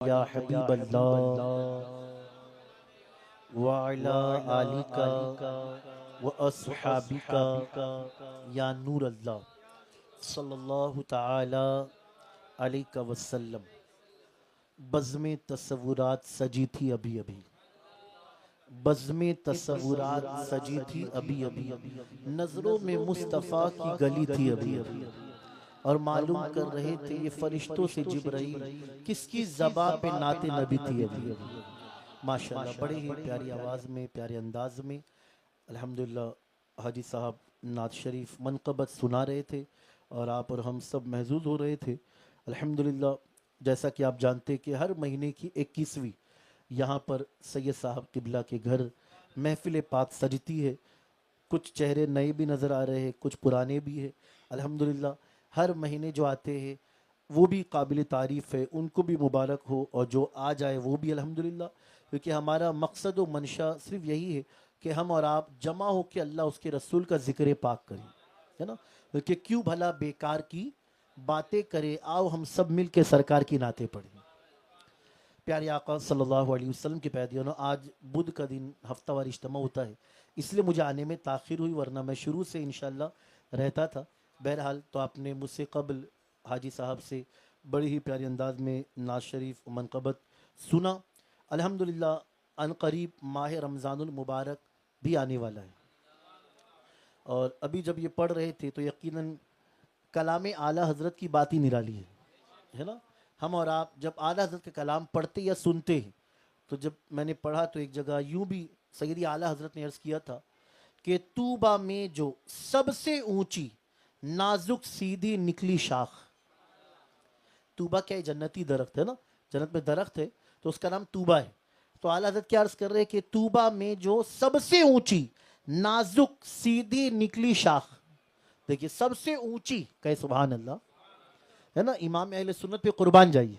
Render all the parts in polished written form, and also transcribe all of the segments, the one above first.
یا حبیب اللہ وعلا آلکا واصحابکا یا نور اللہ صلی اللہ تعالی علیہ وسلم۔ بزم تصورات سجی تھی ابھی ابھی، بزم تصورات سجی تھی ابھی ابھی، نظروں میں مصطفیٰ کی گلی تھی ابھی ابھی، اور معلوم کر رہے تھے یہ فرشتوں سے جبرائیل کس کی زباں پہ نعت نبی تھی ابھی ابھی۔ ماشاءاللہ بڑے ہی پیاری آواز میں، پیارے انداز میں الحمدللہ حاجی صاحب نعت شریف منقبت سنا رہے تھے، اور آپ اور ہم سب محظوظ ہو رہے تھے الحمدللہ۔ جیسا کہ آپ جانتے کہ ہر مہینے کی 21ویں یہاں پر سید صاحب قبلہ کے گھر محفل پاک سجتی ہے۔ کچھ چہرے نئے بھی نظر آ رہے ہیں، کچھ پرانے بھی ہیں الحمدللہ۔ ہر مہینے جو آتے ہیں وہ بھی قابل تعریف ہے، ان کو بھی مبارک ہو، اور جو آ جائے وہ بھی الحمدللہ، کیونکہ ہمارا مقصد و منشا صرف یہی ہے کہ ہم اور آپ جمع ہو کے اللہ اس کے رسول کا ذکر پاک کریں، ہے نا، کیونکہ کیوں بھلا بیکار کی باتیں کرے، آؤ ہم سب مل کے سرکار کی نعتیں پڑھیں۔ پیارے آقا صلی اللہ علیہ وسلم کے پیادیانوں، آج بدھ کا دن ہفتہ وار اجتماع ہوتا ہے، اس لیے مجھے آنے میں تاخیر ہوئی، ورنہ میں شروع سے انشاءاللہ رہتا تھا۔ بہرحال تو آپ نے مجھ سے قبل حاجی صاحب سے بڑی ہی پیاری انداز میں نعت شریف منقبت سنا الحمدللہ۔ ان قریب ماہ رمضان المبارک بھی آنے والا ہے، اور ابھی جب یہ پڑھ رہے تھے تو یقیناً کلام اعلیٰ حضرت کی بات ہی نرالی ہے نا۔ ہم اور آپ جب اعلیٰ حضرت کا کلام پڑھتے یا سنتے ہیں، تو جب میں نے پڑھا تو ایک جگہ یوں بھی سیدی اعلیٰ حضرت نے عرض کیا تھا کہ طوبہ میں جو سب سے اونچی نازک سیدھی نکلی شاخ، طوبہ کیا ہے؟ جنتی درخت ہے نا، جنت میں درخت ہے تو اس کا نام طوبہ ہے۔ تو اعلیٰ حضرت کیا عرض کر رہے کہ طوبہ میں جو سب سے اونچی نازک سیدھی نکلی شاخ، دیکھیے سب سے اونچی، کہے سبحان اللہ، ہے نا۔ امام اہل سنت پہ قربان جائیے،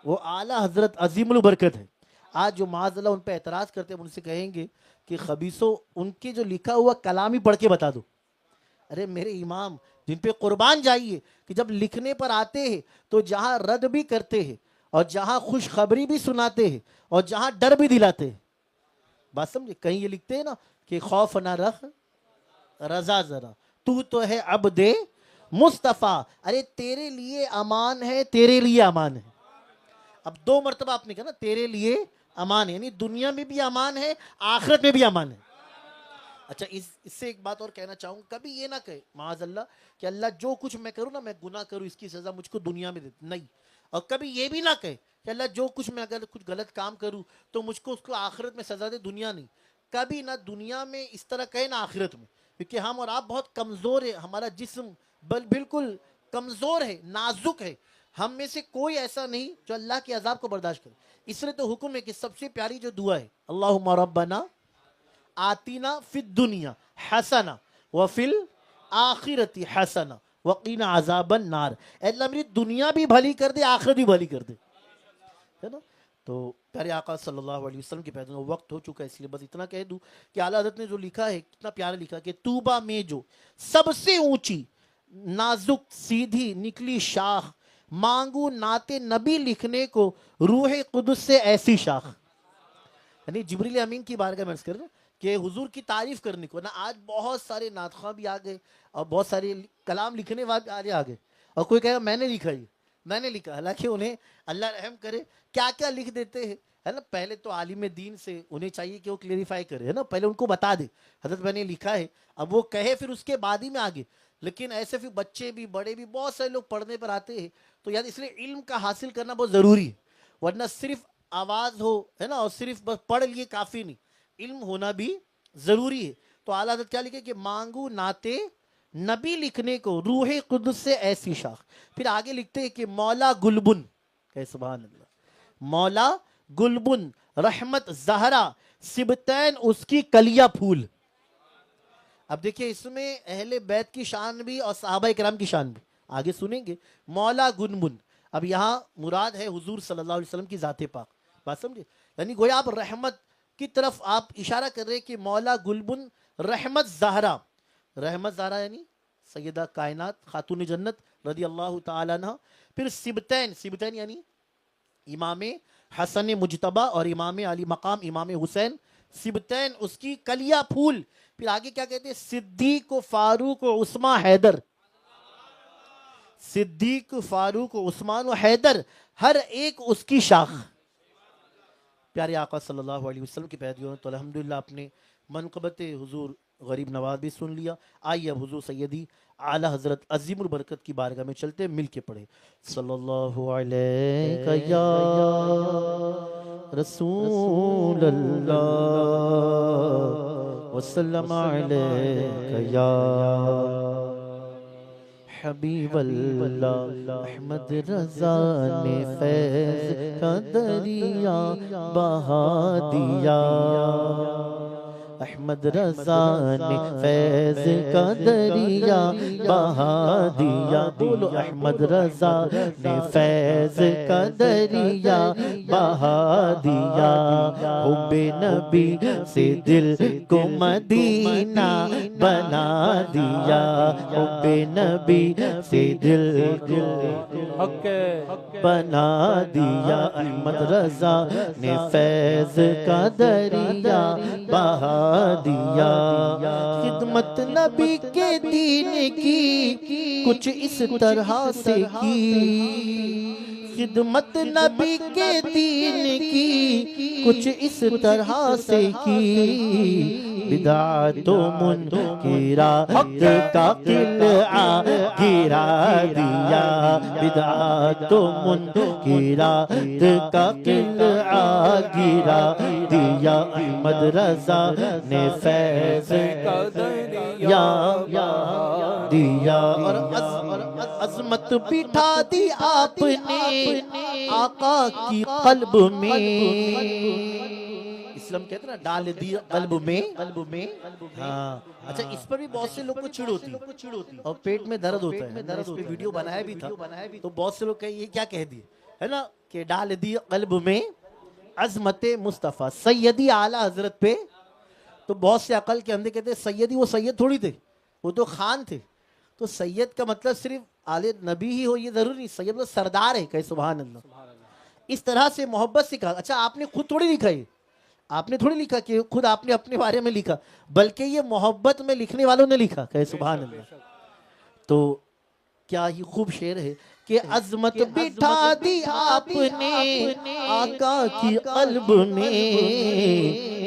وہ اعلیٰ حضرت عظیم البرکت ہے۔ آج جو معاذ اللہ ان پہ اعتراض کرتے ہیں، ان سے کہیں گے کہ خبیثو ان کے جو لکھا ہوا کلام ہی پڑھ کے بتا دو۔ ارے میرے امام جن پہ قربان جائیے کہ جب لکھنے پر آتے ہیں تو جہاں رد بھی کرتے ہیں، اور جہاں خوشخبری بھی سناتے ہیں، اور جہاں ڈر بھی دلاتے ہیں، بات سمجھے۔ کہیں یہ لکھتے ہیں نا کہ خوف نہ رکھ رضا ذرا، تو ہے عبد مصطفیٰ، ارے تیرے لیے امان ہے، تیرے لیے امان ہے۔ اب دو مرتبہ آپ نے کہا نا تیرے لیے امان ہے، یعنی دنیا میں بھی امان ہے، آخرت میں بھی امان ہے۔ اچھا اس سے ایک بات اور کہنا چاہوں، کبھی یہ نہ کہے معاذ اللہ کہ اللہ جو کچھ میں کروں نا، میں گناہ کروں، اس کی سزا مجھ کو دنیا میں دے، نہیں۔ اور کبھی یہ بھی نہ کہے کہ اللہ جو کچھ میں اگر کچھ غلط کام کروں تو مجھ کو اس کو آخرت میں سزا دے، دنیا نہیں۔ کبھی نہ دنیا میں اس طرح کہے نہ آخرت میں، کیونکہ ہم اور آپ بہت کمزور ہے، ہمارا جسم بالکل کمزور ہے، نازک ہے۔ ہم میں سے کوئی ایسا نہیں جو اللہ کے عذاب کو برداشت کرے۔ اس لیے تو حکم ہے کہ سب سے پیاری جو دعا ہے، اللہم ربنا آتینا فی الدنیا حسنہ وفی الآخرۃ حسنہ وقینا عذاب النار، اے اللہ میری دنیا بھی بھلی کر دے، آخرت بھی بھلی کر دے، ہے نا۔ تو پیارے آقا صلی اللہ علیہ وسلم کے پیدا وقت ہو چکا ہے، اس لیے بس اتنا کہہ دوں کہ اعلیٰ حضرت نے جو لکھا ہے کتنا پیارا لکھا کہ طوبہ میں جو سب سے اونچی نازک سیدھی نکلی شاخ، مانگو نعت نبی لکھنے کو روح قدس سے ایسی شاخ، یعنی جبریل امین کی بارگاہ میں عرض کر رہے ہیں کہ حضور کی تعریف کرنے کو نا، آج بہت سارے نعت خواں بھی آ گئے اور بہت سارے کلام لکھنے والے آ گئے، اور کوئی کہے گا میں نے لکھا، یہ میں نے لکھا، حالانکہ انہیں اللہ رحم کرے کیا کیا لکھ دیتے ہیں، ہے نا۔ پہلے تو عالم دین سے انہیں چاہیے کہ وہ کلیریفائی کرے، ہے نا، پہلے ان کو بتا دے حضرت میں نے لکھا ہے، اب وہ کہے پھر اس کے بعد ہی میں آگے۔ لیکن ایسے پھر بچے بھی بڑے بھی بہت سارے لوگ پڑھنے پر آتے ہیں، تو یاد اس لیے علم کا حاصل کرنا بہت ضروری ہے، ورنہ صرف آواز ہو، ہے نا، اور صرف بس پڑھ لیے کافی نہیں، علم ہونا بھی ضروری ہے۔ تو اعلیٰ حضرت کیا لکھے کہ مانگو نعت نبی لکھنے کو روح قدس سے ایسی شاخ، پھر آگے لکھتے ہیں کہ مولا گلبن، کہ سبحان اللہ، مولا گلبن رحمت زہرا سبتین اس کی کلیہ پھول۔ اب دیکھیں اس میں اہل بیت کی شان بھی اور صحابہ کرام کی شان بھی آگے سنیں گے۔ مولا گلبن، اب یہاں مراد ہے حضور صلی اللہ علیہ وسلم کی ذات پاک، بات سمجھے، یعنی گویا آپ رحمت کی طرف آپ اشارہ کر رہے کہ مولا گلبن رحمت زہرا، رحمت زہرا یعنی سیدہ کائنات خاتون جنت رضی اللہ تعالیٰ عنہ۔ پھر سبتین، سبتین یعنی امام حسن مجتبہ اور امام علی مقام امام حسین سبتین اس کی کلیہ پھول. پھر آگے کیا کہتے ہیں؟ صدیق و فاروق و عثمان حیدر. صدیق فاروق و عثمان و حیدر ہر ایک اس کی شاخ. پیارے آقا صلی اللہ علیہ وسلم کی پیرویوں. تو الحمدللہ اپنے منقبت حضور غریب نواز بھی سن لیا. آئیے اب حضور سیدی اعلیٰ حضرت عظیم البرکت کی بارگاہ میں چلتے مل کے پڑھے. صلی اللہ علیہ یا رسول اللہ وسلم علیہ یا حبیب اللہ. احمد رضا نے فیض کا دریا بہا دیا. احمد رضا نے فیض کا دریا بہا دیا. بولو احمد رضا نے فیض کا دریا بہا دیا. حب نبی سے دل کو مدینہ بنا دیا. حب نبی سے دل کو بنا دیا. احمد رضا نے فیض کا دریا بہا دیا. خدمت نبی کے دین کی کچھ اس طرح سے کی. خدمت نبی کے دین کی کچھ اس طرح سے کی. بدعت و منکرات کا قلعہ گرا دیا. بدعت و منکرات کا قلعہ گرا دیا. احمد رضا نے فیض کا دریا دیا. اور عظمت بٹھا دی آپ نے آقا کی قلب میں. اسلام کہتے نا ڈال دی قلب میں. ہاں اچھا اس پر بھی بہت سے لوگ کو چڑ ہوتی اور پیٹ میں درد ہوتا ہے. میں نے اس پہ ویڈیو بنایا بھی تھا تو بہت سے لوگ کہیں یہ کیا کہہ دی ہے نا کہ ڈال دی قلب میں عظمت مصطفیٰ سیدی اعلیٰ حضرت پہ. تو بہت سے عقل کے اندھے کہتے ہیں سیدی وہ سید تھوڑی تھے وہ تو خان تھے. تو سید کا مطلب صرف آل نبی ہی ہو یہ ضروری نہیں. سید وہ سردار ہے. کہے سبحان اللہ. اس طرح سے محبت سے کہا. اچھا آپ نے خود تھوڑی لکھا ہے. آپ نے تھوڑی لکھا کہ خود آپ نے اپنے بارے میں لکھا بلکہ یہ محبت میں لکھنے والوں نے لکھا. کہے سبحان اللہ. تو کیا ہی خوب شعر ہے کہ عظمت بٹھا دی آپ نے آقا کی قلب میں.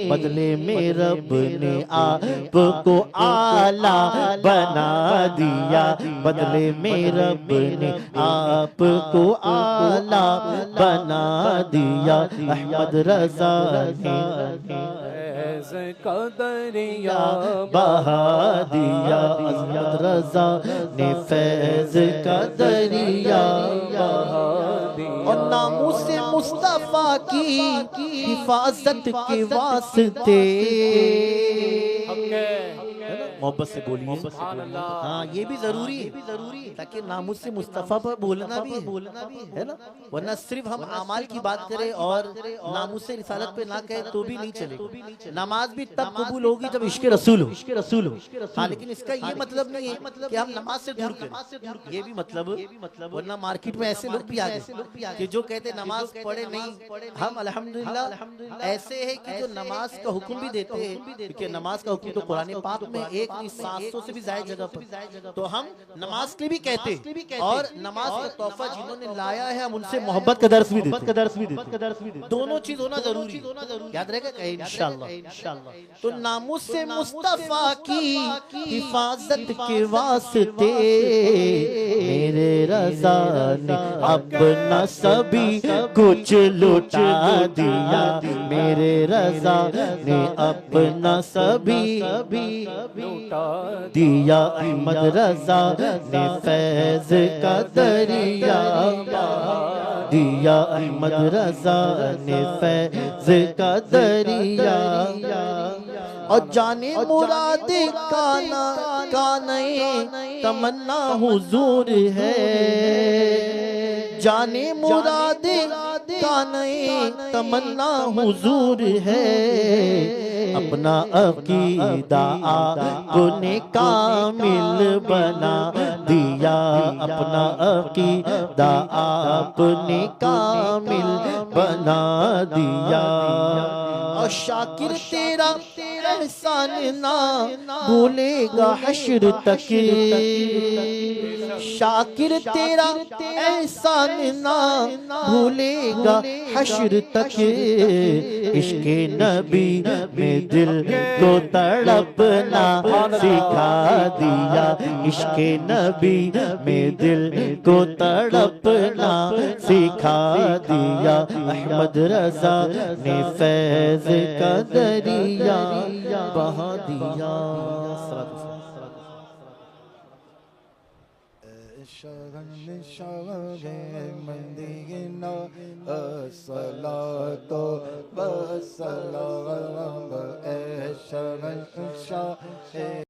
بدلے میں رب نے آپ کو اعلیٰ بنا دیا. بدلے میں رب نے آپ کو اعلیٰ بنا دیا. احمد رضا نے فیض کا دریا بہا دیا. احمد رضا نے فیض کا دریا بہا دیا. اور ناموس مصطفیٰ کی حفاظت کے واسطے محبت سے بولیے. ہاں یہ بھی ضروری ہے تاکہ ناموس مصطفیٰ پر بولنا بھی ہے نا. ورنہ صرف ہم اعمال کی بات کریں اور ناموس رسالت پہ نہ کہیں تو بھی نہیں چلے. نماز بھی تب قبول ہوگی جب عشق رسول ہو. ہاں لیکن اس کا یہ مطلب نہیں ہے کہ ہم نماز سے دور کریں. یہ بھی مطلب ورنہ مارکیٹ میں ایسے لوگ بھی آگئے کہ جو کہتے نماز پڑھے نہیں. ہم الحمدللہ ایسے ہیں کہ جو نماز کا حکم بھی دیتے ہیں کیونکہ نماز کا حکم تو قرآن پاک میں 700 سے بھی زائد جگہ پر. تو ہم نماز کے بھی کہتے اور نماز کا تحفہ جنہوں نے لایا ہے ہم ان سے محبت کا درس بھی دیتے. دونوں چیز ہونا ضروری یاد رہے گا کہ انشاءاللہ. تو ناموس مصطفیٰ کی حفاظت کے واسطے میرے رضا نے اپنا سبھی کچھ لوٹا دیا. میرے رضا نے اپنا سبھی دیا. احمد رضا نے فیض کا دریا دیا. احمد رضا نے فیض کا دریا. اور جانے مراد کا نئے تمنا حضور ہے. جانے مراد کا نئے تمنا حضور ہے. اپنا عقیدہ آپ نے کامل بنا دیا اپنا عقیدہ آپ نے کامل بنا دیا اور شاکر تیرا احسان نہ بھولے گا حشر تک شاکر تیرا احسان نہ بھولے گا حشر تک عشق نبی میں دل کو تڑپنا سکھا دیا عشق نبی میں دل کو تڑپنا سکھا دیا احمد رضا نے فیض کا دریا بہا دیا مدینہ الصلاۃ والسلام